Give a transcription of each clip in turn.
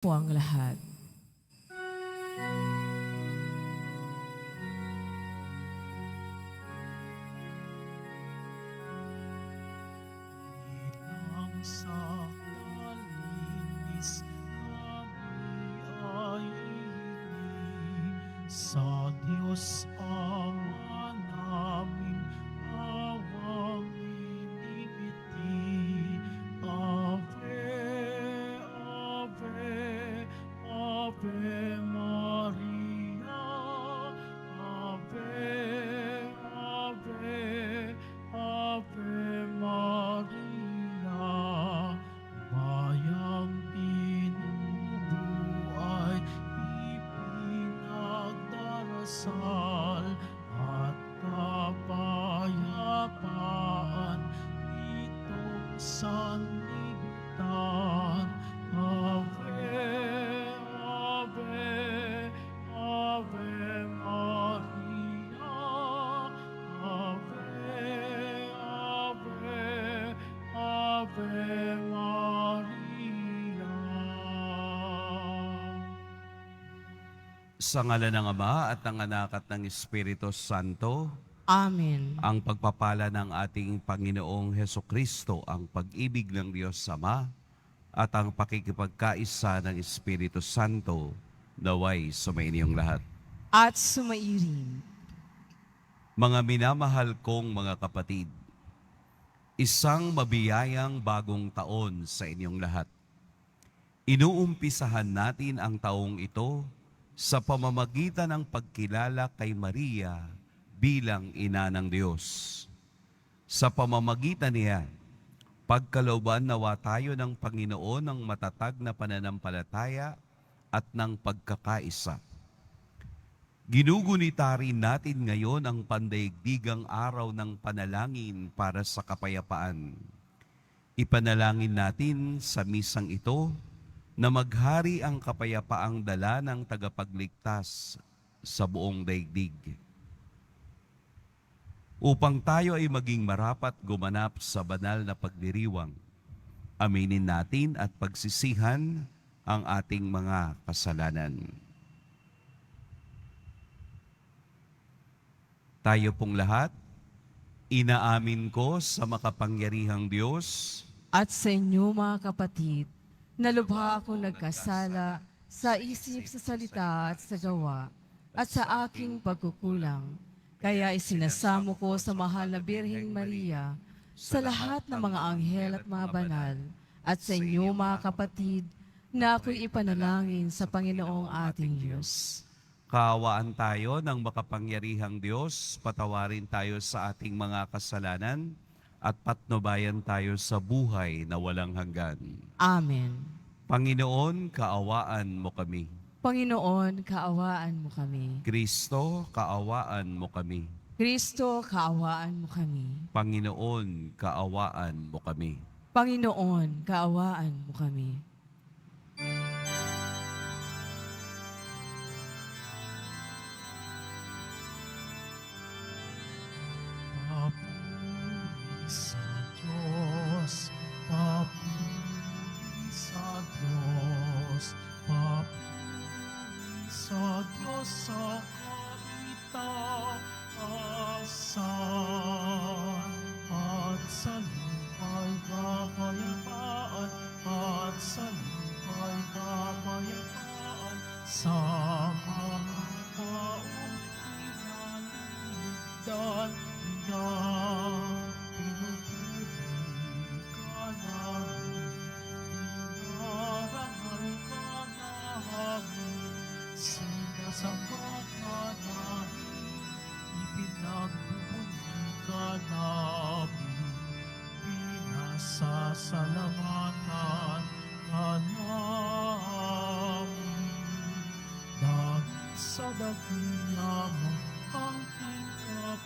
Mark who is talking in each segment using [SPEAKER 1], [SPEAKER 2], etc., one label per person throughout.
[SPEAKER 1] po ang lahat.
[SPEAKER 2] Ang sa kalinis kami ay hiling sa Diyos Ama namin awang inibiti. Ave, Ave, Ave Maria. Ave, Ave, Ave Maria. Bayang binubuhay, ipinagdarasal at kapayapaan nitong sanlibutan. Ave, Ave, Ave Maria. Ave, Ave, Ave Maria.
[SPEAKER 3] Sa ngalan ng Ama at ng Anak at ng Espiritu Santo,
[SPEAKER 1] Amen.
[SPEAKER 3] ang pagpapala ng ating Panginoong Hesukristo, ang pag-ibig ng Diyos Ama, at ang pakikipagkaisa ng Espiritu Santo, naway sumainyong lahat.
[SPEAKER 1] At sumairin.
[SPEAKER 3] Mga minamahal kong mga kapatid, isang mabiyayang bagong taon sa inyong lahat. Inuumpisahan natin ang taong ito sa pamamagitan ng pagkilala kay Maria bilang ina ng Diyos. Sa pamamagitan niya, pagkalooban nawa tayo ng Panginoon ng matatag na pananampalataya at ng pagkakaisa. Ginugunita rin natin ngayon ang pandaigdigang araw ng panalangin para sa kapayapaan. Ipanalangin natin sa misang ito na maghari ang kapayapaang dala ng tagapagligtas sa buong daigdig. Upang tayo ay maging marapat gumanap sa banal na pagdiriwang, aminin natin at pagsisihan ang ating mga kasalanan. Tayo pong lahat, inaamin ko sa makapangyarihang Diyos
[SPEAKER 1] At sa inyo mga kapatid, nalubha akong nagkasala sa isip, sa salita at sa gawa, at sa aking pagkukulang. Kaya isinasamo ko sa mahal na Birheng Maria, sa lahat ng mga anghel at mga banal, at sa inyo mga kapatid, na ako'y ipanalangin sa Panginoong ating Diyos.
[SPEAKER 3] Kaawaan tayo ng makapangyarihang Diyos, patawarin tayo sa ating mga kasalanan, at patnubayan tayo sa buhay na walang hanggan.
[SPEAKER 1] Amen.
[SPEAKER 3] Panginoon, kaawaan mo kami.
[SPEAKER 1] Panginoon, kaawaan mo kami.
[SPEAKER 3] Kristo, kaawaan mo kami.
[SPEAKER 1] Kristo, kaawaan mo kami.
[SPEAKER 3] Panginoon, kaawaan mo kami.
[SPEAKER 1] Panginoon, kaawaan mo kami.
[SPEAKER 2] Papuri sa Diyos, papuri sa Diyos, papuri sa Diyos sa kaitaasan, at sa lupa'y kapayapaan, at sa lupa'y kapayapaan, sa mga taong pinaligdan niya. Pinupuri ka namin, inarangal ka namin, sinasamba ka namin, ipinagbubuli ka namin, pinasasalamatan ka namin. Dahil sa dakila mo ang kapurihan,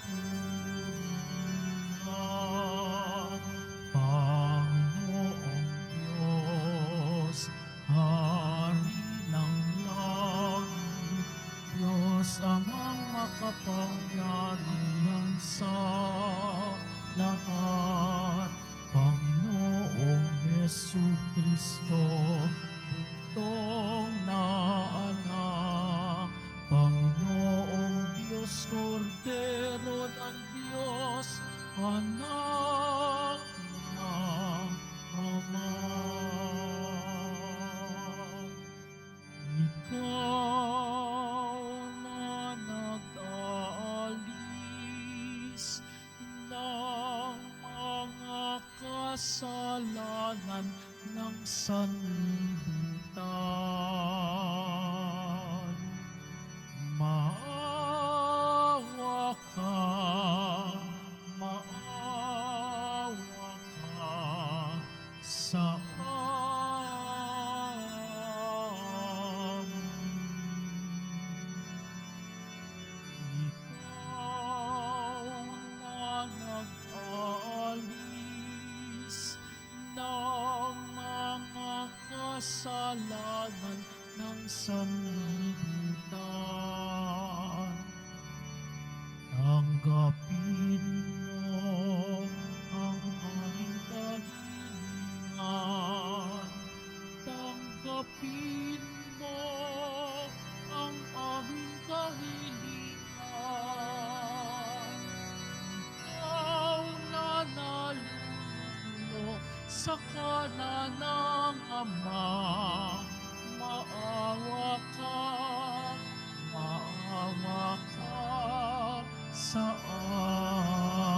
[SPEAKER 2] Panginoong Diyos, Hari ng langit, Diyos amang makapangyarihan sa lahat, Panginoong Jesucristo, Kristo, sanlibutan. Maawa ka, maawa ka sa amin. Ikaw na nag-aalis ng mga kasalanan ng sanlibutan. Tanggapin mo ang aming kahilingan. Tanggapin mo ang aming kahilingan. Ikaw na nalululo sa kanan ng Ama, maawa ka, maawa ka sa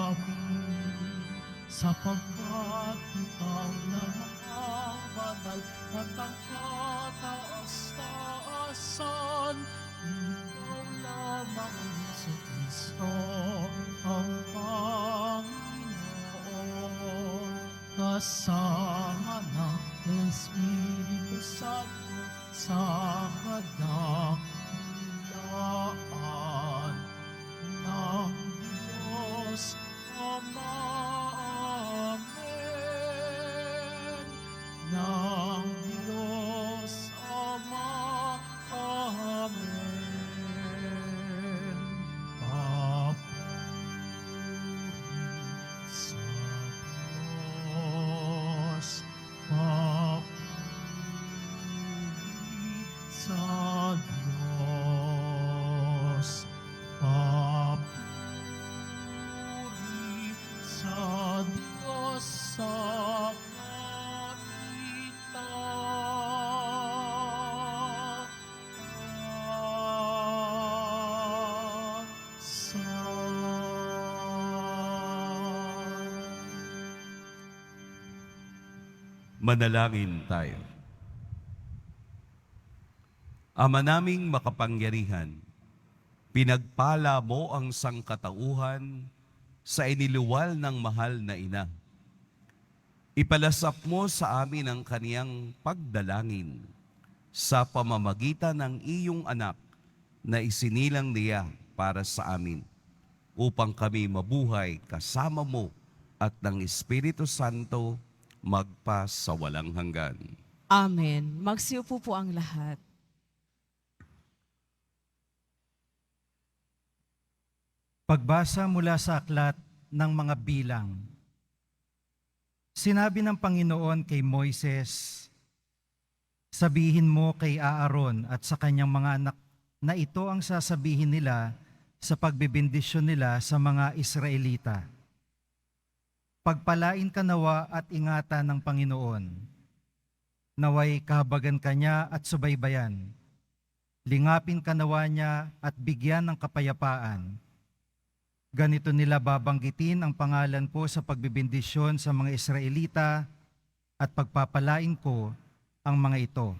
[SPEAKER 2] amin, sapagkat ikaw lang ang banal at ang kataas-taasan. Ikaw lamang, Jesucristo, ang Panginoon, kasama ng Espiritu Santo sa kadakilaan ng Diyos Ama. Amen. Ng Diyos Ama. Amen. Papuri sa Diyos. Papuri sa Diyos. Papuri sa Diyos sa
[SPEAKER 3] Manalangin tayo. Ama naming makapangyarihan, pinagpala mo ang sangkatauhan sa iniluwal ng mahal na ina. Ipalasap mo sa amin ang kaniyang pagdalangin sa pamamagitan ng iyong anak na isinilang niya para sa amin, upang kami mabuhay kasama mo at ng Espiritu Santo magpa sa walang hanggan.
[SPEAKER 1] Amen. Magsiupo po ang lahat.
[SPEAKER 4] Pagbasa mula sa aklat ng mga bilang. Sinabi ng Panginoon kay Moises, sabihin mo kay Aaron at sa kanyang mga anak na ito ang sasabihin nila sa pagbibindisyon nila sa mga Israelita. Pagpalain ka nawa at ingatan ng Panginoon. Naway kahabagan ka niya at subaybayan. Lingapin ka nawa niya at bigyan ng kapayapaan. Ganito nila babanggitin ang pangalan ko sa pagbibindisyon sa mga Israelita at pagpapalain ko ang mga ito.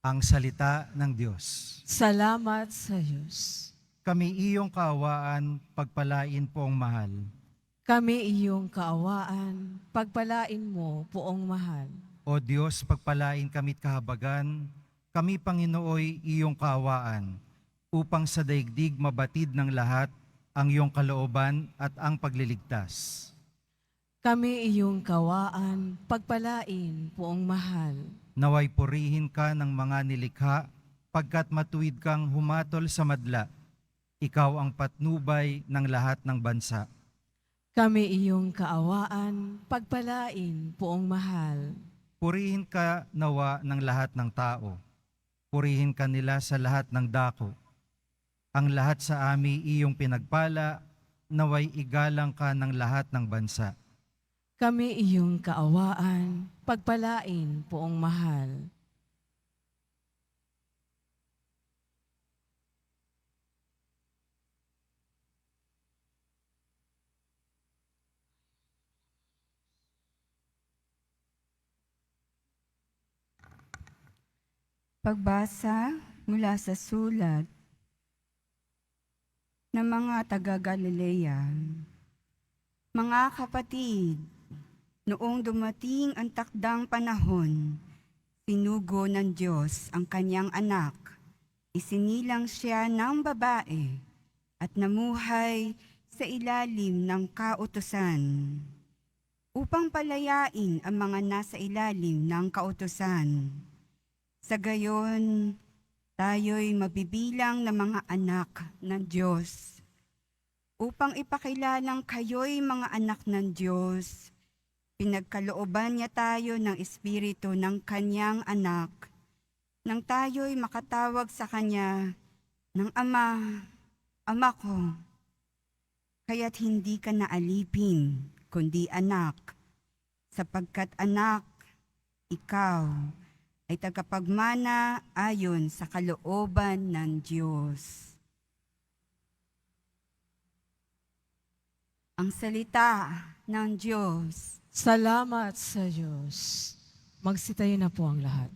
[SPEAKER 4] Ang salita ng Diyos.
[SPEAKER 1] Salamat sa Diyos.
[SPEAKER 4] Kami iyong kaawaan, pagpalain po ang mahal.
[SPEAKER 1] Kami iyong kaawaan, pagpalain mo, poong mahal.
[SPEAKER 4] O Diyos, pagpalain kami't kahabagan, kami Panginooy iyong kaawaan, upang sa daigdig mabatid ng lahat ang iyong kalooban at ang pagliligtas.
[SPEAKER 1] Kami iyong kaawaan, pagpalain, poong mahal.
[SPEAKER 4] Naway purihin ka ng mga nilikha, pagkat matuwid kang humatol sa madla. Ikaw ang patnubay ng lahat ng bansa.
[SPEAKER 1] Kami iyong kaawaan, pagpalain, poong mahal.
[SPEAKER 4] Purihin ka nawa ng lahat ng tao. Purihin ka nila sa lahat ng dako. Ang lahat sa ami iyong pinagpala, naway igalang ka ng lahat ng bansa.
[SPEAKER 1] Kami iyong kaawaan, pagpalain, poong mahal.
[SPEAKER 5] Pagbasa mula sa sulat ng mga taga-Galilea. Mga kapatid, noong dumating ang takdang panahon, sinugo ng Diyos ang kanyang anak. Isinilang siya ng babae at namuhay sa ilalim ng kautusan upang palayain ang mga nasa ilalim ng kautusan. Sa gayon, tayo'y mabibilang na mga anak ng Diyos. Upang ipakilalang kayo'y mga anak ng Diyos, pinagkalooban niya tayo ng Espiritu ng Kanyang anak, nang tayo'y makatawag sa Kanya ng Ama, Ama ko. Kaya't hindi ka na alipin, kundi anak, sapagkat anak, ikaw ay tagapagmana ayon sa kalooban ng Diyos. Ang salita ng Diyos.
[SPEAKER 1] Salamat sa Diyos. Magsitayo na po ang lahat.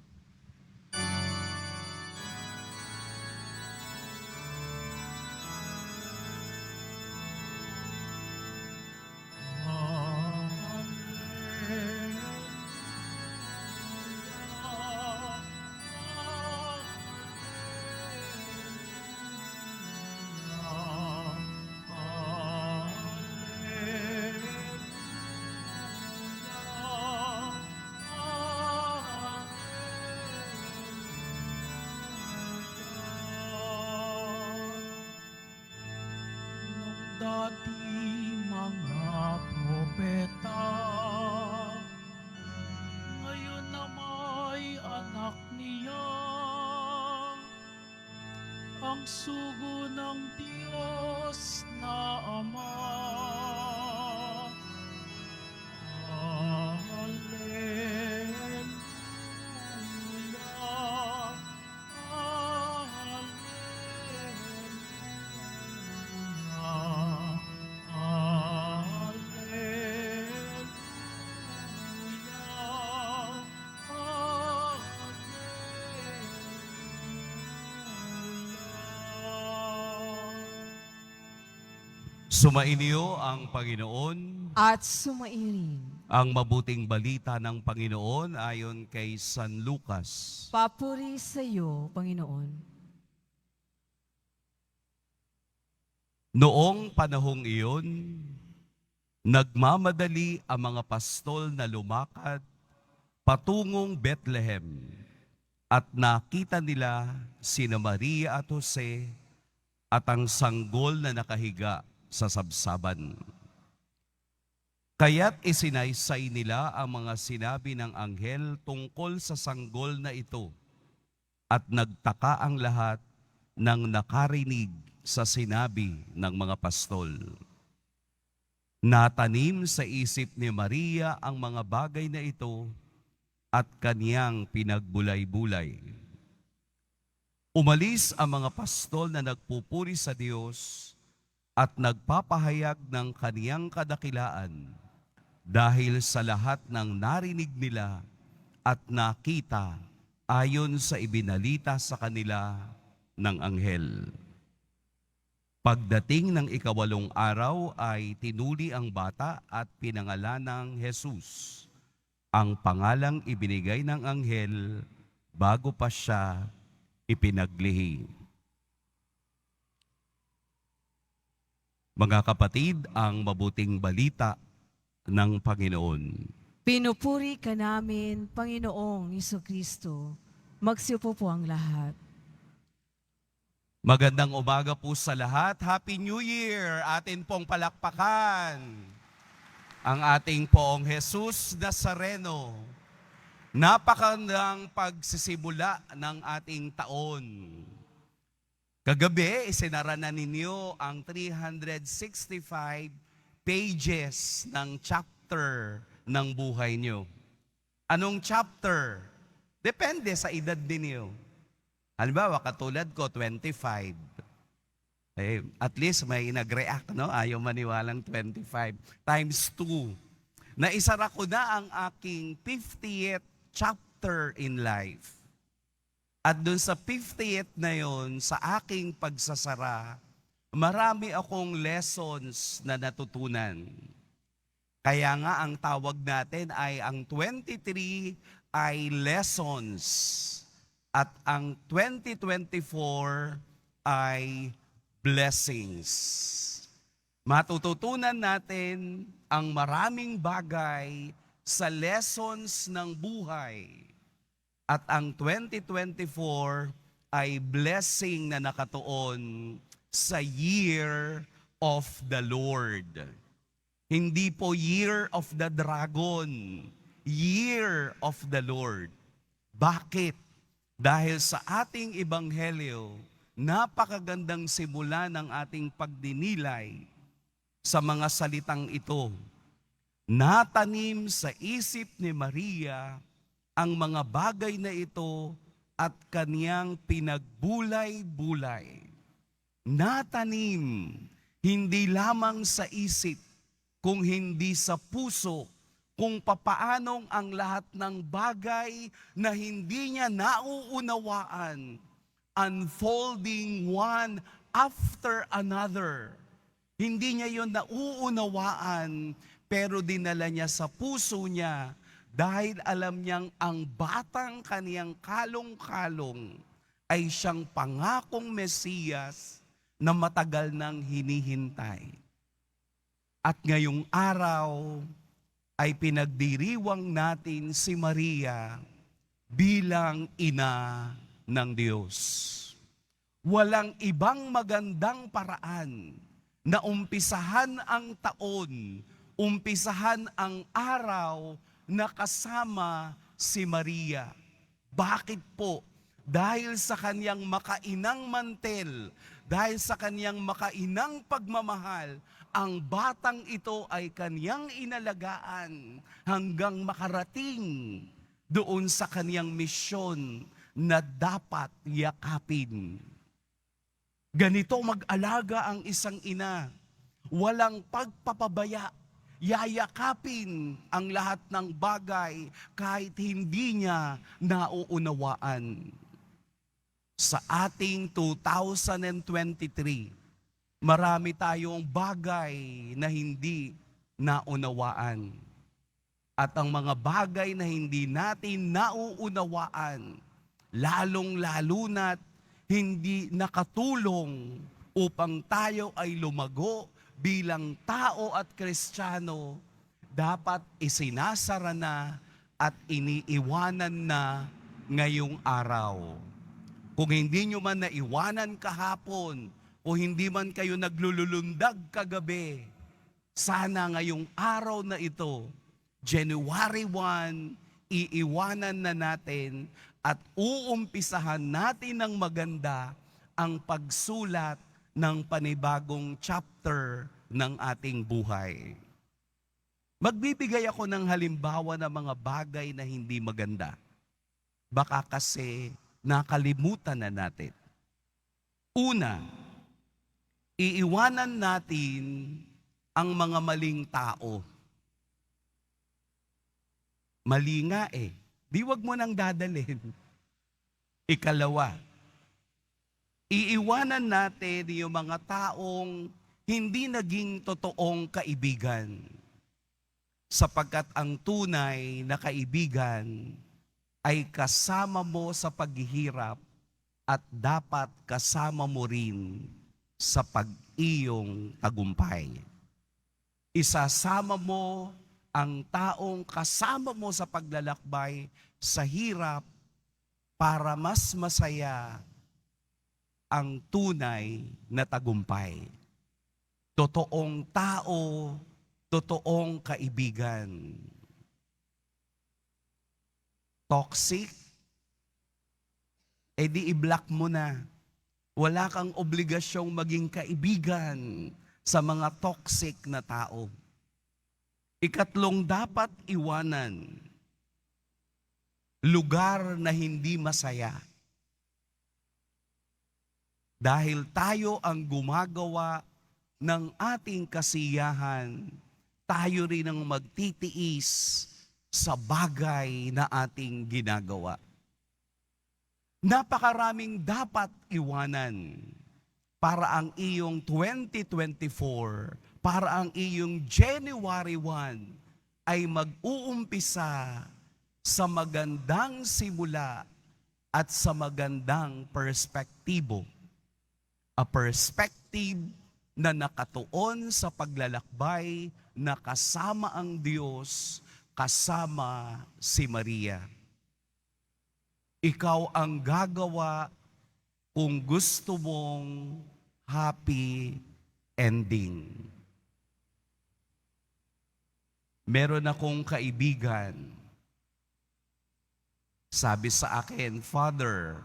[SPEAKER 2] Dati mga propeta, ngayon na may anak niya, ang sugo ng Diyos na Ama. Hallelujah, hallelujah.
[SPEAKER 3] Sumainyo ang Panginoon,
[SPEAKER 1] At sumairin.
[SPEAKER 3] ang mabuting balita ng Panginoon ayon kay San Lucas.
[SPEAKER 1] Papuri sa iyo, Panginoon.
[SPEAKER 3] Noong panahong iyon, nagmamadali ang mga pastol na lumakad patungong Bethlehem at nakita nila sina Maria at Jose at ang sanggol na nakahiga sa sabsaban. Kaya't isinaysay nila ang mga sinabi ng anghel tungkol sa sanggol na ito at nagtaka ang lahat ng nakarinig sa sinabi ng mga pastol. Natanim sa isip ni Maria ang mga bagay na ito at kaniyang pinagbulay-bulay. Umalis ang mga pastol na nagpupuri sa Diyos at nagpapahayag ng kaniyang kadakilaan dahil sa lahat ng narinig nila at nakita ayon sa ibinalita sa kanila ng anghel. Pagdating ng 8 araw ay tinuli ang bata at pinangalan ng Jesus, ang pangalang ibinigay ng anghel bago pa siya ipinaglihi. Mga kapatid, ang mabuting balita ng Panginoon.
[SPEAKER 1] Pinupuri ka namin, Panginoong Jesucristo. Magsiupo po ang lahat.
[SPEAKER 3] Magandang umaga po sa lahat. Happy New Year! Atin pong palakpakan ang ating poong Jesus Nazareno. Napakandang pagsisimula ng ating taon. Kagabi, isinara na ninyo ang 365 pages ng chapter ng buhay nyo. Anong chapter? Depende sa edad ninyo. Halimbawa, katulad ko, 25. At least may nag-react, no? Ayaw maniwalang 25 times 2. Naisara ko na ang aking 50th chapter in life. At dun sa 50th na yon, sa aking pagsasara, marami akong lessons na natutunan. Kaya nga ang tawag natin ay ang 23 ay lessons at ang 2024 ay blessings. Matututunan natin ang maraming bagay sa lessons ng buhay. At ang 2024 ay blessing na nakatuon sa Year of the Lord. Hindi po Year of the Dragon, Year of the Lord. Bakit? Dahil sa ating ebanghelyo, napakagandang simula ng ating pagdinilay sa mga salitang ito. Natanim sa isip ni Maria ang mga bagay na ito at kaniyang pinagbulay-bulay. Natanim, hindi lamang sa isip, kung hindi sa puso, kung papaanong ang lahat ng bagay na hindi niya nauunawaan, unfolding one after another. Hindi niya yon nauunawaan, pero dinala niya sa puso niya dahil alam niyang ang batang kaniyang kalong-kalong ay siyang pangakong Mesiyas na matagal nang hinihintay. At ngayong araw ay pinagdiriwang natin si Maria bilang ina ng Diyos. Walang ibang magandang paraan na umpisahan ang taon, umpisahan ang araw na kasama si Maria. Bakit po? Dahil sa kaniyang makainang mantel, dahil sa kaniyang makainang pagmamahal, ang batang ito ay kaniyang inalagaan hanggang makarating doon sa kaniyang misyon na dapat yakapin. Ganito mag-alaga ang isang ina. Walang pagpapabaya. Yayakapin ang lahat ng bagay kahit hindi niya nauunawaan. Sa ating 2023, marami tayong bagay na hindi naunawaan. At ang mga bagay na hindi natin nauunawaan, lalong-lalo na't hindi nakatulong upang tayo ay lumago bilang tao at Kristiyano, dapat isinasara na at iniiwanan na ngayong araw. Kung hindi nyo man naiwanan kahapon o hindi man kayo naglululundag kagabi, sana ngayong araw na ito, January 1, iiwanan na natin at uumpisahan natin ng maganda ang pagsulat ng panibagong chapter ng ating buhay. Magbibigay ako ng halimbawa ng mga bagay na hindi maganda. Baka kasi nakalimutan na natin. Una, iiwanan natin ang mga maling tao. Mali nga eh. Di wag mo nang dadalhin. Ikalawa, iiwanan natin yung mga taong hindi naging totoong kaibigan. Sapagkat ang tunay na kaibigan ay kasama mo sa paghihirap at dapat kasama mo rin sa pag-iyong tagumpay. Isasama mo ang taong kasama mo sa paglalakbay sa hirap para mas masaya ang tunay na tagumpay. Totoong tao, totoong kaibigan. Toxic? Eh di i-block mo na. Wala kang obligasyong maging kaibigan sa mga toxic na tao. Ikatlong dapat iwanan, lugar na hindi masaya. Dahil tayo ang gumagawa ng ating kasiyahan, tayo rin ang magtitiis sa bagay na ating ginagawa. Napakaraming dapat iwanan para ang iyong 2024, para ang iyong January 1 ay mag-uumpisa sa magandang simula at sa magandang perspektibo. A perspective na nakatuon sa paglalakbay na kasama ang Diyos, kasama si Maria. Ikaw ang gagawa kung gusto mong happy ending. Meron akong kaibigan, sabi sa akin, Father,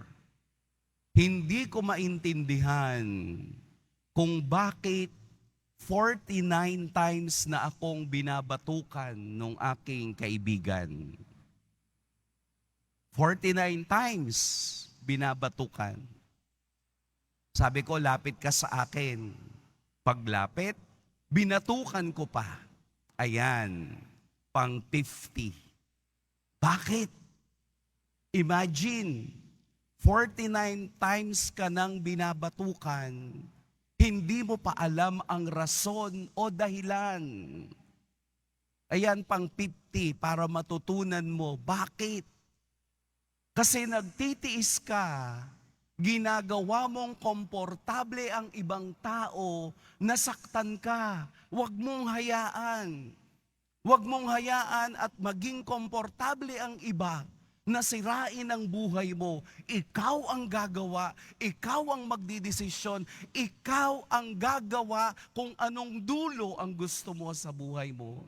[SPEAKER 3] hindi ko maintindihan kung bakit 49 times na akong binabatukan nung aking kaibigan. 49 times binabatukan. Sabi ko, lapit ka sa akin. Paglapit, binatukan ko pa. Ayan, pang 50. Bakit? Imagine, 49 times ka nang binabatukan, hindi mo pa alam ang rason o dahilan. Ayan, pang 50 para matutunan mo. Bakit? Kasi nagtitiis ka, ginagawa mong komportable ang ibang tao, nasaktan ka. Huwag mong hayaan. Huwag mong hayaan at maging komportable ang iba na sirain ang buhay mo. Ikaw ang gagawa, ikaw ang magdidesisyon, ikaw ang gagawa kung anong dulo ang gusto mo sa buhay mo.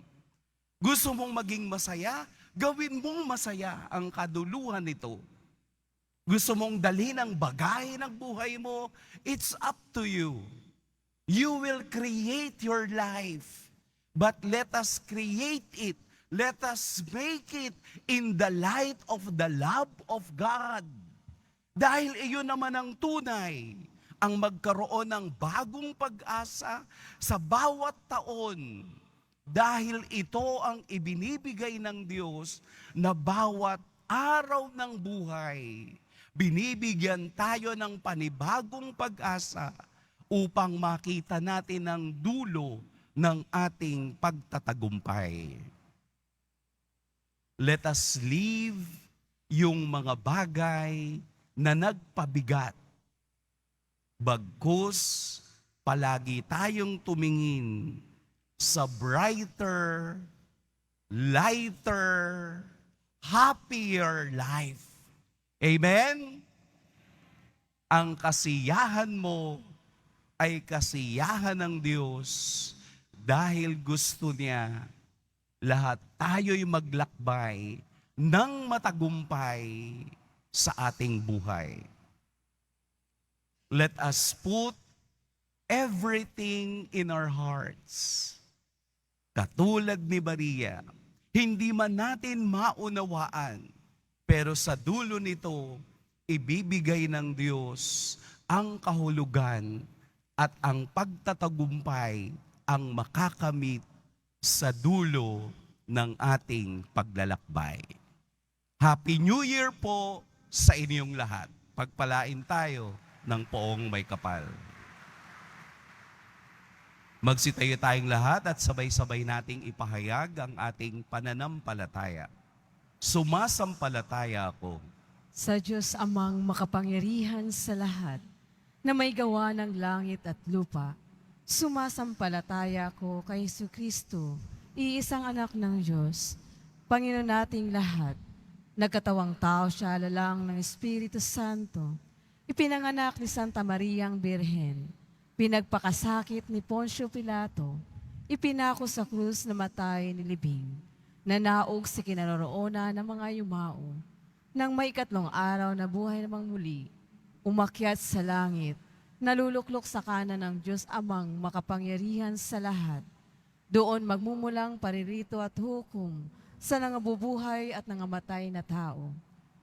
[SPEAKER 3] Gusto mong maging masaya? Gawin mong masaya ang kaduluhan nito. Gusto mong dalhin ang bagay ng buhay mo? It's up to you. You will create your life. But let us create it. Let us make it in the light of the love of God. Dahil iyon naman ang tunay, ang magkaroon ng bagong pag-asa sa bawat taon. Dahil ito ang ibinibigay ng Diyos na bawat araw ng buhay, binibigyan tayo ng panibagong pag-asa upang makita natin ang dulo ng ating pagtatagumpay. Let us leave yung mga bagay na nagpabigat. Bagkus, palagi tayong tumingin sa brighter, lighter, happier life. Amen? Ang kasiyahan mo ay kasiyahan ng Diyos dahil gusto niya lahat tayo'y maglakbay ng matagumpay sa ating buhay. Let us put everything in our hearts. Katulad ni Maria, hindi man natin maunawaan, pero sa dulo nito, ibibigay ng Diyos ang kahulugan at ang pagtatagumpay ang makakamit sa dulo ng ating paglalakbay. Happy New Year po sa inyong lahat. Pagpalain tayo ng poong may kapal. Magsitayo tayong lahat at sabay-sabay nating ipahayag ang ating pananampalataya. Sumasampalataya ako
[SPEAKER 1] Sa Diyos amang makapangyarihan sa lahat, na may gawa ng langit at lupa, sumasampalataya ako kay Jesucristo, iisang anak ng Diyos, Panginoon nating lahat. Nagkatawang tao siya alalang ng Espiritu Santo, ipinanganak ni Santa Mariang Birhen, pinagpakasakit ni Poncio Pilato, ipinako sa krus na matay ni Libing, nanaog sa kinaroroonan ng mga yumao, nang may 3 araw na buhay namang muli, umakyat sa langit, naluluklok sa kanan ng Diyos amang makapangyarihan sa lahat. Doon magmumulang paririto at hukom sa nangabubuhay at nangamatay na tao.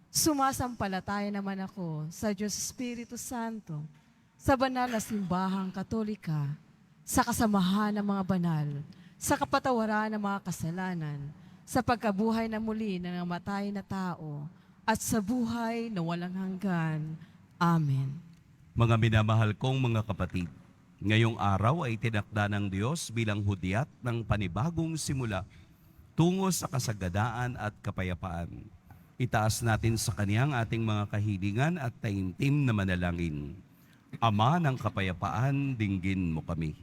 [SPEAKER 1] Sumasampalataya naman ako sa Diyos Espiritu Santo, sa banal na simbahang Katolika, sa kasamahan ng mga banal, sa kapatawaran ng mga kasalanan, sa pagkabuhay na muli ng namatay na tao, at sa buhay na walang hanggan. Amen.
[SPEAKER 3] Mga minamahal kong mga kapatid, ngayong araw ay tinakda ng Diyos bilang hudyat ng panibagong simula tungo sa kasagadaan at kapayapaan. Itaas natin sa Kaniyang ating mga kahilingan at taimtim na manalangin. Ama ng kapayapaan, dinggin mo kami.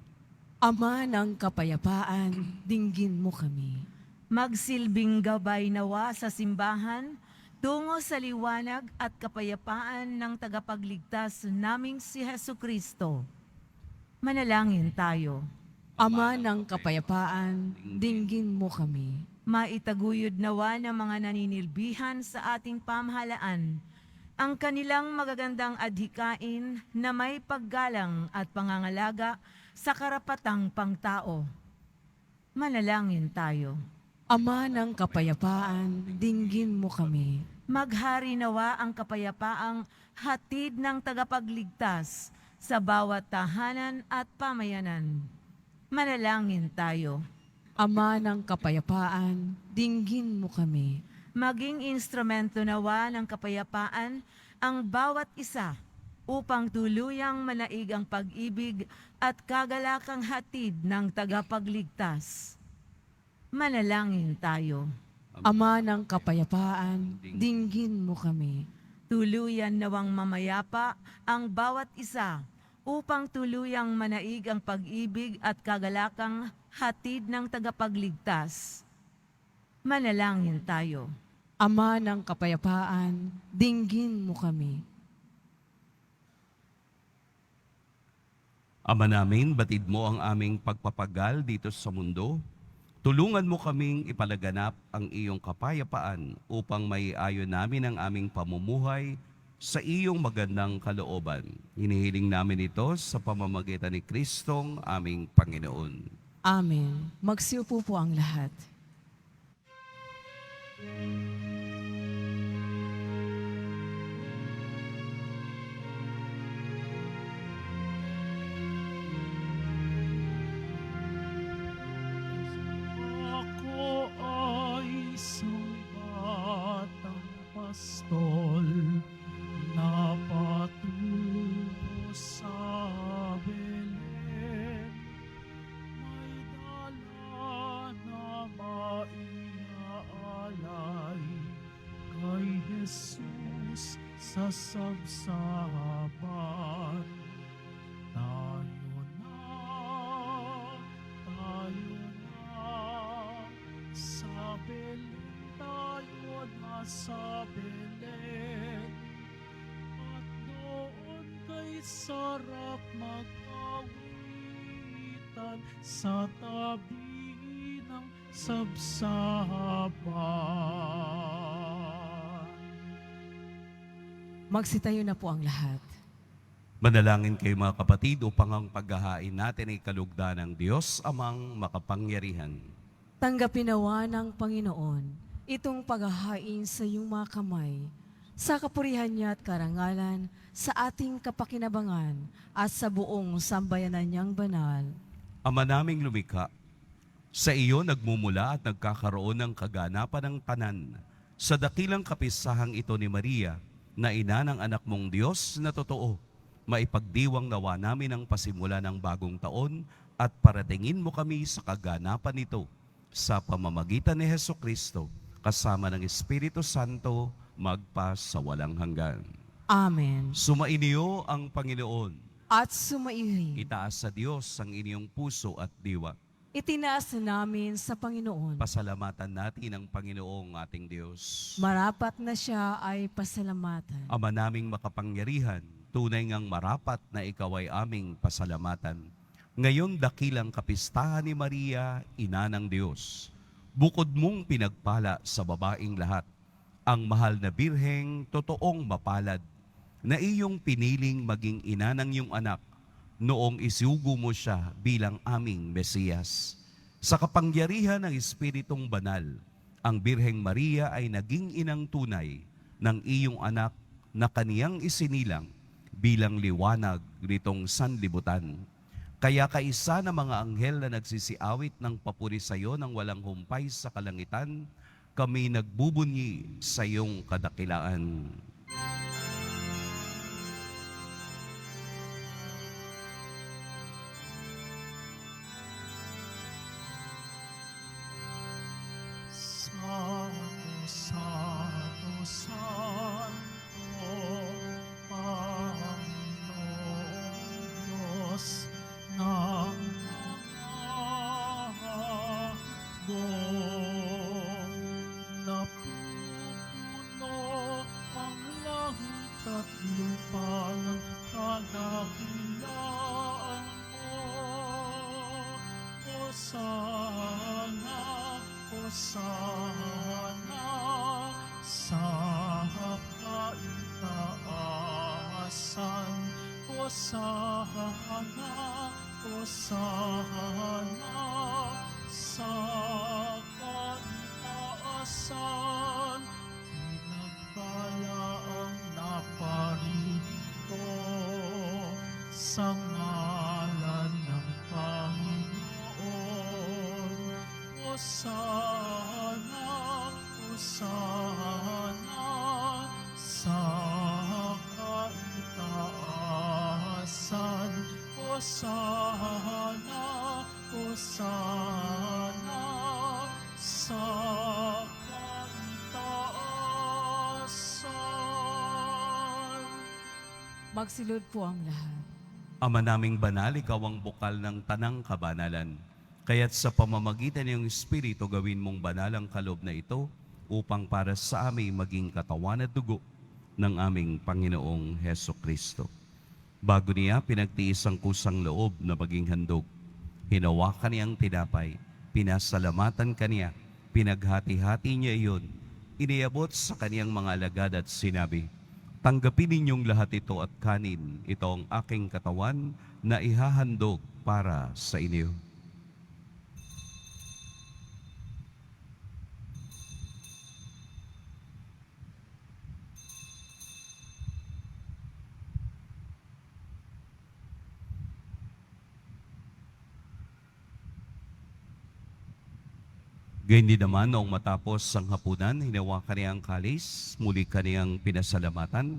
[SPEAKER 1] Ama ng kapayapaan, dinggin mo kami.
[SPEAKER 6] Magsilbing gabay nawa sa simbahan, tungo sa liwanag at kapayapaan ng tagapagligtas naming si Hesu Kristo. Manalangin tayo.
[SPEAKER 1] Ama ng kapayapaan, dinggin mo kami.
[SPEAKER 6] Maitaguyod nawa ng mga naninilbihan sa ating pamahalaan ang kanilang magagandang adhikain na may paggalang at pangangalaga sa karapatang pangtao. Manalangin tayo.
[SPEAKER 1] Ama ng kapayapaan, dinggin mo kami.
[SPEAKER 6] Maghari nawa ang kapayapaang hatid ng tagapagligtas sa bawat tahanan at pamayanan. Manalangin tayo.
[SPEAKER 1] Ama ng kapayapaan, dinggin mo kami.
[SPEAKER 6] Maging instrumento nawa ng kapayapaan ang bawat isa upang tuluyang manaig ang pag-ibig at kagalakang hatid ng tagapagligtas. Manalangin tayo.
[SPEAKER 1] Ama ng kapayapaan, dinggin mo kami.
[SPEAKER 6] Tuluyan nawang mamayapa ang bawat isa upang tuluyang manaig ang pag-ibig at kagalakang hatid ng tagapagligtas. Manalangin tayo.
[SPEAKER 1] Ama ng kapayapaan, dinggin mo kami.
[SPEAKER 3] Ama namin, batid mo ang aming pagpapagal dito sa mundo. Tulungan mo kaming ipalaganap ang iyong kapayapaan upang maiayon namin ang aming pamumuhay sa iyong magandang kalooban. Hinihiling namin ito sa pamamagitan ni Kristong aming Panginoon.
[SPEAKER 1] Amen. Magsiupo po ang lahat.
[SPEAKER 2] Ako ay isang batang pastol na patungo sa Belen. May dala na maiaalay kay Jesus sa sabsaban. Tayo na, sa Belen, tayo na sa Belen. At doon kay sarap mag-awitan sa tabi ng sabsaban.
[SPEAKER 1] Magsitayo na po ang lahat.
[SPEAKER 3] Manalangin kayo mga kapatid upang ang paghahain natin ay kalugdan ng Diyos amang makapangyarihan.
[SPEAKER 1] Tanggapin nawa ng Panginoon itong paghahain sa iyong mga kamay, sa kapurihan niya at karangalan, sa ating kapakinabangan at sa buong sambayanan niyang banal.
[SPEAKER 3] Ama naming lumikha, sa iyo nagmumula at nagkakaroon ng kaganapan ng tanan sa dakilang kapisahang ito ni Maria, na ina ng anak mong Diyos na totoo. Maipagdiwang nawa namin ang pasimula ng bagong taon at paratingin mo kami sa kaganapan nito sa pamamagitan ni Hesu Kristo kasama ng Espiritu Santo magpa sa walang hanggan.
[SPEAKER 1] Amen.
[SPEAKER 3] Sumainyo ang Panginoon.
[SPEAKER 1] At sumaihi,
[SPEAKER 3] Itaas sa Diyos ang inyong puso at diwa.
[SPEAKER 1] itinaas namin sa Panginoon.
[SPEAKER 3] Pasalamatan natin ang Panginoong ating Diyos.
[SPEAKER 1] Marapat na siya ay pasalamatan.
[SPEAKER 3] Ama naming makapangyarihan, tunay ngang marapat na ikaw ay aming pasalamatan. Ngayon dakilang kapistahan ni Maria, Ina ng Diyos. Bukod mong pinagpala sa babaing lahat, ang mahal na birheng totoong mapalad, na iyong piniling maging ina ng iyong anak, noong isugo mo siya bilang aming Mesiyas. Sa kapangyarihan ng Espiritong Banal, ang Birheng Maria ay naging inang tunay ng iyong anak na kaniyang isinilang bilang liwanag nitong sanlibutan. Kaya kaisa ng mga anghel na nagsisiawit ng papuri sa iyo ng walang humpay sa kalangitan, kami nagbubunyi sa iyong kadakilaan.
[SPEAKER 2] Santo, Santo, Santo, Panginoong Diyos ng mga hukbo. Napupuno ang langit at lupa ng kadakilaan mo. Hosana, Hosana sa kaitaasan. Hosana, Hosana sa kaitaasan. Pinagbala ang naparito sa ngalan ng Panginoon. Hosana, Hosana sa kaitaasan. Hosana, Hosana sa kaitaasan.
[SPEAKER 1] Magsilod po ang lahat.
[SPEAKER 3] Ama naming banal, ikaw ang bukal ng tanang kabanalan. Kaya't sa pamamagitan ng Espiritu, gawin mong banal ang kaloob na ito upang para sa amin maging katawan at dugo ng aming Panginoong Heso Kristo. Bago niya pinagtiis ang kusang loob na maging handog, hinawakan niyang tinapay, pinasalamatan kaniya, pinaghati-hati niya iyon, iniabot sa kaniyang mga alagad at sinabi, "Tanggapin ninyong lahat ito at kanin, ito ang aking katawan na ihahandog para sa inyo." Gayun din naman noong matapos ang hapunan, hinawakan niya ang kalis, muli kaniyang pinasalamatan.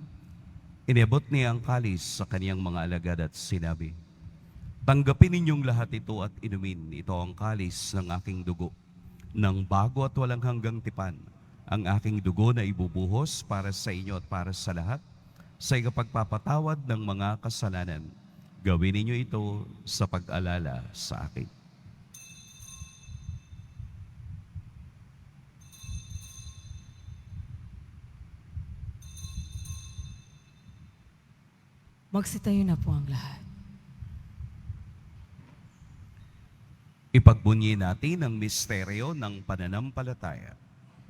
[SPEAKER 3] Inabot niya ang kalis sa kaniyang mga alagad at sinabi, "Tanggapin ninyong lahat ito at inumin. Ito ang kalis ng aking dugo, ng bago at walang hanggang tipan, ang aking dugo na ibubuhos para sa inyo at para sa lahat, sa ikapagpapatawad ng mga kasalanan. Gawin ninyo ito sa pag-alala sa akin."
[SPEAKER 1] Magsitayo na po ang lahat.
[SPEAKER 3] Ipagbunyi natin ang misteryo ng pananampalataya.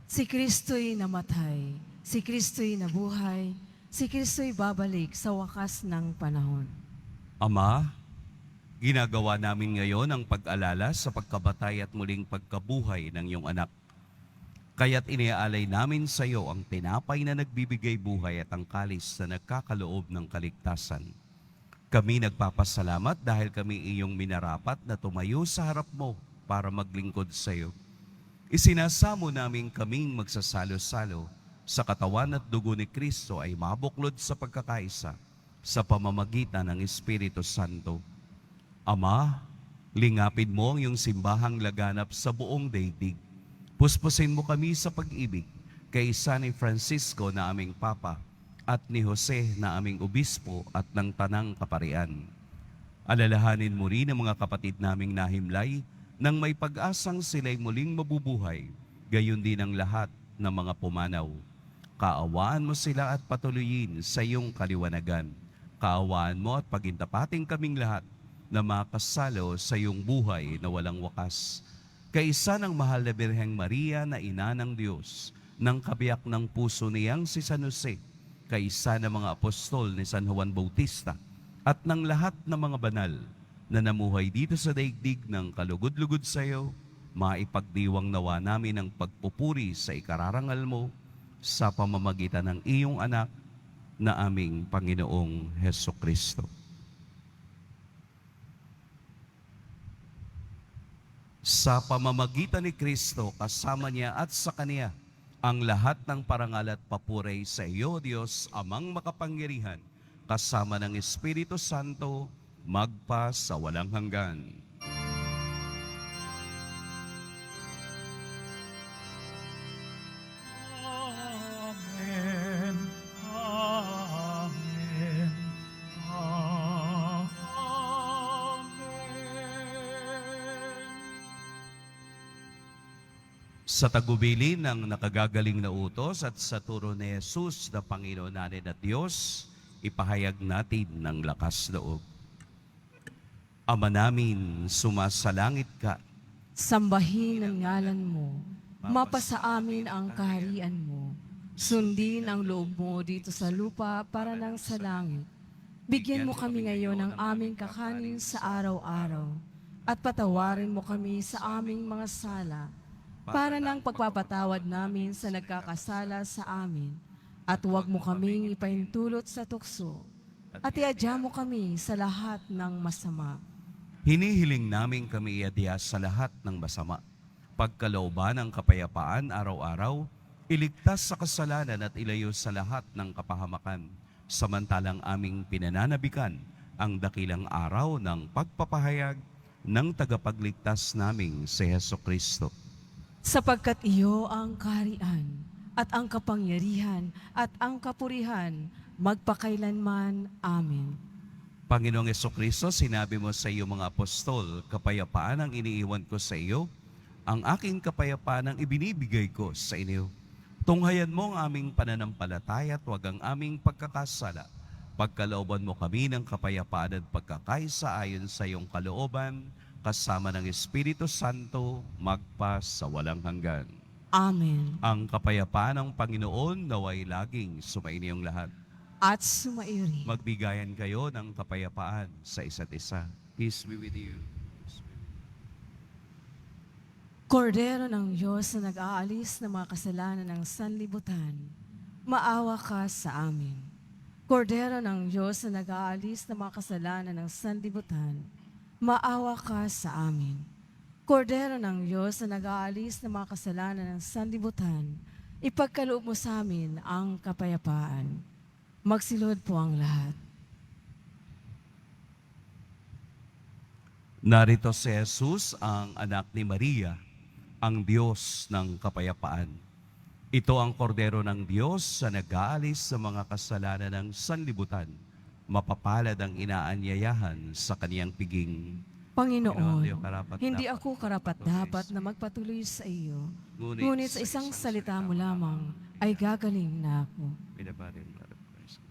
[SPEAKER 1] Si Kristo'y namatay, si Kristo'y nabuhay, si Kristo'y babalik sa wakas ng panahon.
[SPEAKER 3] Ama, ginagawa namin ngayon ang pag-alala sa pagkabatay at muling pagkabuhay ng iyong anak. Kaya't iniaalay namin sa iyo ang tinapay na nagbibigay buhay at ang kalis na nagkakaloob ng kaligtasan. Kami nagpapasalamat dahil kami iyong minarapat na tumayo sa harap mo para maglingkod sa iyo. Isinasamo namin kaming magsasalo-salo sa katawan at dugo ni Kristo ay mabuklod sa pagkakaisa sa pamamagitan ng Espiritu Santo. Ama, lingapin mo ang iyong simbahang laganap sa buong daigdig. Puspusin mo kami sa pag-ibig kay San Francisco na aming Papa at ni Jose na aming Obispo at ng Tanang Kaparian. Alalahanin mo rin ang mga kapatid naming nahimlay nang may pag-asang sila'y muling mabubuhay, gayon din ang lahat ng mga pumanaw. Kaawaan mo sila at patuloyin sa iyong kaliwanagan. Kaawaan mo at pagintapating kaming lahat na makasalo sa iyong buhay na walang wakas. Kaisa ng mahal na Birheng Maria na ina ng Diyos, ng kabiyak ng puso niyang si San Jose, kaisa ng mga apostol ni San Juan Bautista, at ng lahat ng mga banal na namuhay dito sa daigdig ng kalugod-lugod sa iyo, maipagdiwang nawa namin ang pagpupuri sa ikararangal mo sa pamamagitan ng iyong anak na aming Panginoong Heso Kristo. Sa pamamagitan ni Kristo, kasama niya at sa Kaniya, ang lahat ng parangal at papuri sa iyo, Diyos, Amang makapangyarihan, kasama ng Espiritu Santo, magpa sa walang hanggan.
[SPEAKER 2] Amen. Amen. Amen.
[SPEAKER 3] Sa tagubilin ng nakagagaling na utos at sa turo ni Jesus na Panginoon natin at Diyos, ipahayag natin ng lakas loob. Ama namin, sumasalangit ka.
[SPEAKER 1] Sambahin ang ngalan mo. Mapasa amin ang kaharian mo. Sundin ang loob mo dito sa lupa para nang sa langit. Bigyan mo kami ngayon ng aming kakanin sa araw-araw. At patawarin mo kami sa aming mga sala para nang pagpapatawad namin sa nagkakasala sa amin. At huwag mo kaming ipahintulot sa tukso. At iadya mo kami sa lahat ng masama.
[SPEAKER 3] Hinihiling namin kami iadya sa lahat ng masama. Pagkalooban ng kapayapaan araw-araw, iligtas sa kasalanan at ilayo sa lahat ng kapahamakan. Samantalang aming pinananabikan ang dakilang araw ng pagpapahayag ng tagapagligtas naming si Jesucristo.
[SPEAKER 1] Sapagkat iyo ang kaharian at ang kapangyarihan at ang kapurihan magpakailanman. Amen.
[SPEAKER 3] Panginoong Jesucristo, sinabi mo sa iyo mga apostol, kapayapaan ang iniiwan ko sa iyo, ang aking kapayapaan ang ibinibigay ko sa inyo. Tunghayan mo ang aming pananampalataya at huwag ang aming pagkakasala. Pagkalooban mo kami ng kapayapaan at pagkakaisa ayon sa iyong kalooban, kasama ng Espiritu Santo, magpa sa walang hanggan.
[SPEAKER 1] Amen.
[SPEAKER 3] Ang kapayapaan ng Panginoon naway laging sumainyong lahat.
[SPEAKER 1] At sumairi.
[SPEAKER 3] Magbigayan kayo ng kapayapaan sa isa't isa. Peace be with you.
[SPEAKER 1] Kordero ng Diyos na nag-aalis ng mga kasalanan ng sanlibutan, maawa ka sa amin. Kordero ng Diyos na nag-aalis ng mga kasalanan ng sanlibutan, maawa ka sa amin. Kordero ng Diyos na nag-aalis ng mga kasalanan ng sanlibutan, ipagkaloob mo sa amin ang kapayapaan. Magsilod po ang lahat.
[SPEAKER 3] Narito si Jesus, ang anak ni Maria, ang Diyos ng kapayapaan. Ito ang kordero ng Diyos na nag-aalis sa mga kasalanan ng sanlibutan. Mapapalad ang inaanyayahan sa kaniyang piging.
[SPEAKER 1] Panginoon,
[SPEAKER 3] Di ako karapat
[SPEAKER 1] hindi
[SPEAKER 3] dapat
[SPEAKER 1] ako karapat-dapat na magpatuloy sa iyo. Ngunit sa isang salita mo lamang ay gagaling na ako.
[SPEAKER 3] Binabari ang blood of Christ.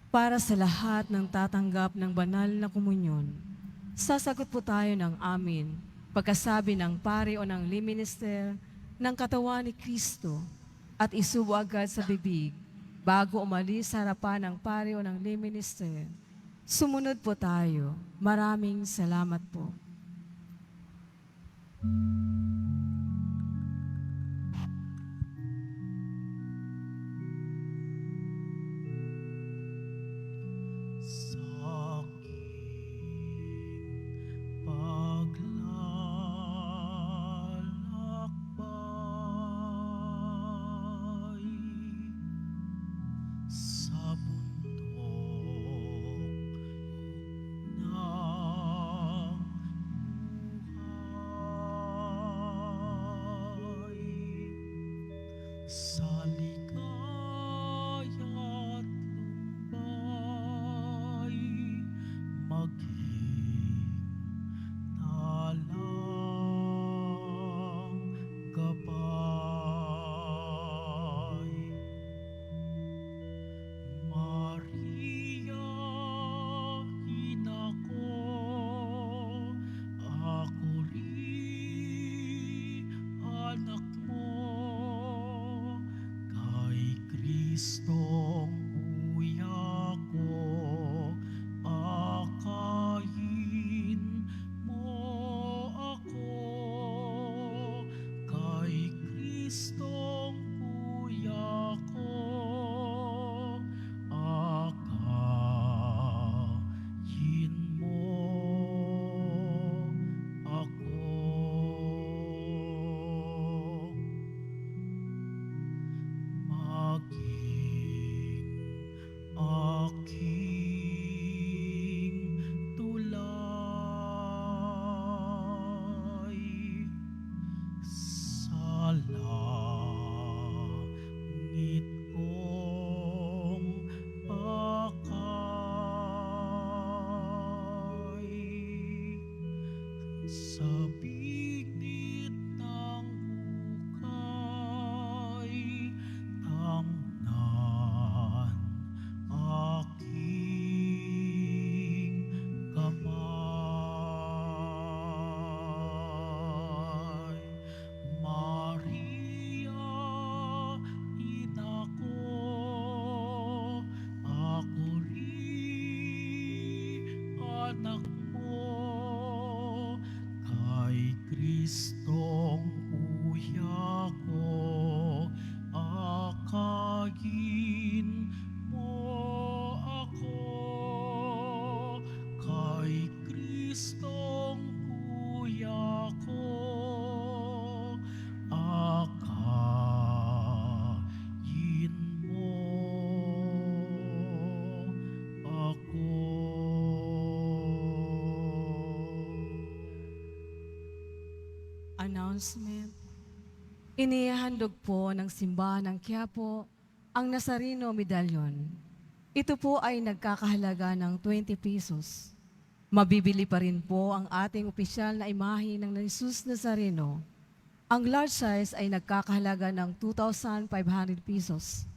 [SPEAKER 1] Para sa lahat ng tatanggap ng banal na komunyon, sasagot po tayo ng amin pagkasabi ng pari o ng lay minister ng katawan ni Kristo at isubo agad sa bibig bago umalis sa harapan ng pari o ng lay minister. Sumunod po tayo. Maraming salamat po.
[SPEAKER 2] Sa aking paglalakbay sa bundok ng buhay, sa ligaya at lumbay, maghintalang gabay. Maria, ina ko, ako rin anak mo, kay Kristong uyay
[SPEAKER 1] announcement. Inihandog po ng simbahan ng Quiapo ang Nazareno Medallion. Ito po ay nagkakahalaga ng 20 pesos. Mabibili pa rin po ang ating opisyal na imahe ng Jesus Nazareno. Ang large size ay nagkakahalaga ng 2,500 pesos.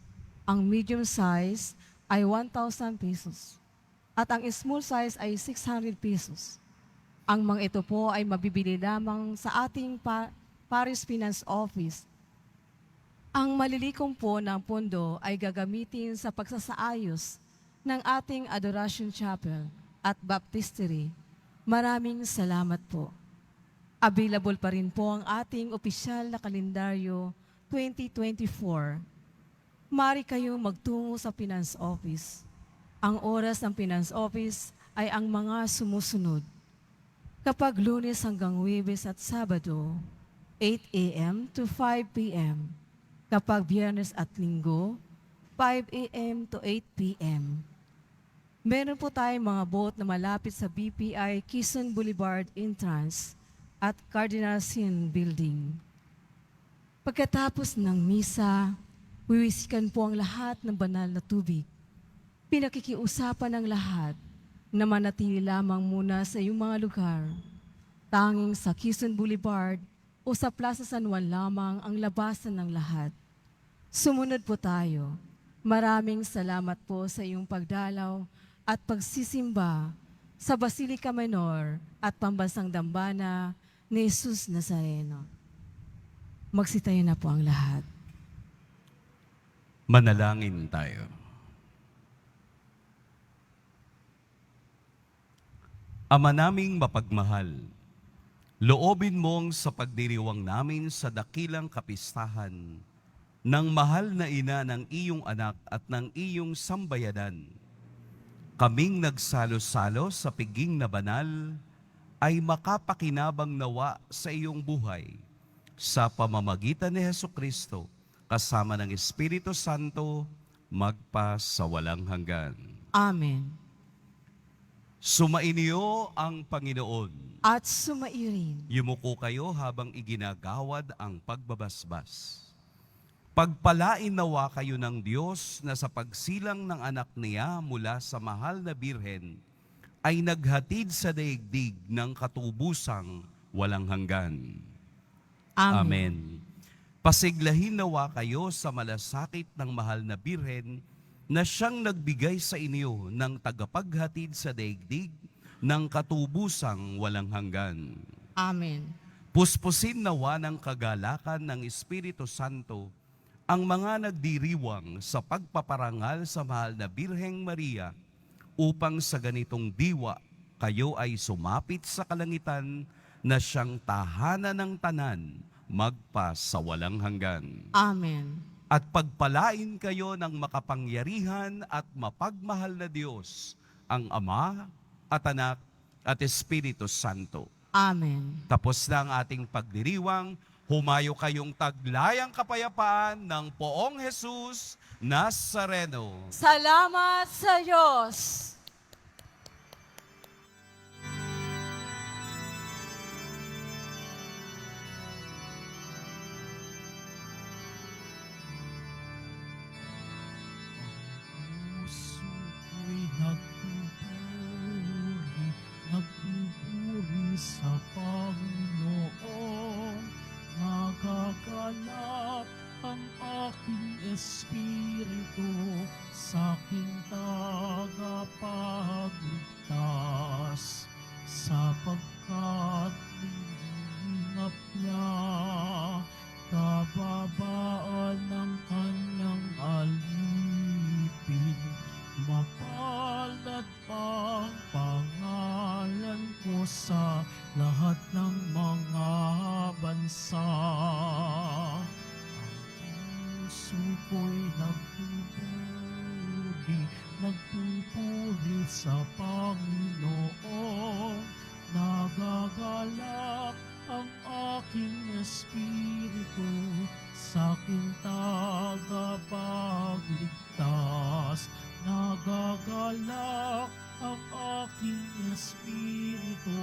[SPEAKER 1] Ang medium size ay 1,000 pesos. At ang small size ay 600 pesos. Ang mga ito po ay mabibili lamang sa ating Paris Finance Office. Ang malilikom po ng pondo ay gagamitin sa pagsasaayos ng ating Adoration Chapel at Baptistery. Maraming salamat po. Available pa rin po ang ating opisyal na kalendaryo 2024. Mari kayong magtungo sa Finance Office. Ang oras ng Finance Office ay ang mga sumusunod. Kapag Lunes hanggang Huwebes at Sabado, 8 a.m. to 5 p.m. Kapag Biyernes at Linggo, 5 a.m. to 8 p.m. Meron po tayong mga booth na malapit sa BPI Quezon Boulevard entrance at Cardinal Sin Building. Pagkatapos ng misa, wiwisikan po ang lahat ng banal na tubig. Pinakikiusapan ng lahat na manatili lamang muna sa iyong mga lugar. Tanging sa Quezon Boulevard o sa Plaza San Juan lamang ang labasan ng lahat. Sumunod po tayo. Maraming salamat po sa iyong pagdalaw at pagsisimba sa Basilica Minor at Pambansang Dambana ni Jesus Nazareno. Magsitayo na po ang lahat.
[SPEAKER 3] Manalangin tayo. Ama naming mapagmahal, loobin mong sa pagdiriwang namin sa dakilang kapistahan ng mahal na ina ng iyong anak at ng iyong sambayanan, kaming nagsalo-salo sa piging na banal ay makapakinabang nawa sa iyong buhay sa pamamagitan ni Hesukristo kasama ng Espiritu Santo magpa sa walang hanggan.
[SPEAKER 1] Amen.
[SPEAKER 3] Sumainyo ang Panginoon.
[SPEAKER 1] At sumairin.
[SPEAKER 3] Yumuko kayo habang iginagawad ang pagbabasbas. Pagpalain nawa kayo ng Diyos na sa pagsilang ng anak niya mula sa mahal na birhen, ay naghatid sa daigdig ng katubusang walang hanggan. Amen. Pasiglahin nawa kayo sa malasakit ng mahal na birhen na siyang nagbigay sa inyo ng tagapaghatid sa daigdig ng katubusang walang hanggan.
[SPEAKER 1] Amen.
[SPEAKER 3] Puspusin nawa ng kagalakan ng Espiritu Santo ang mga nagdiriwang sa pagpaparangal sa mahal na Birheng Maria upang sa ganitong diwa kayo ay sumapit sa kalangitan na siyang tahanan ng tanan magpa sa walang hanggan.
[SPEAKER 1] Amen.
[SPEAKER 3] At pagpalain kayo ng makapangyarihan at mapagmahal na Diyos, ang Ama at Anak at Espiritu Santo.
[SPEAKER 1] Amen.
[SPEAKER 3] Tapos na ang ating pagdiriwang, humayo kayong taglayang kapayapaan ng Poong Jesus Nazareno.
[SPEAKER 1] Salamat sa Diyos.
[SPEAKER 2] Puso ko'y nagpupuri sa Panginoon. Nagagalak ang aking espiritu sa aking tagapagligtas, sapagkat liningap niya kababaan ng kanyang alipin. Mapalad ang pangalan ko sa lahat ng mga bansa. Ang puso ko'y nagpupuri sa Panginoon. Nagagalak ang aking espiritu sa aking tagapagligtas. Nagagalak ang aking espiritu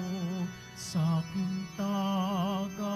[SPEAKER 2] sa aking tagapagligtas.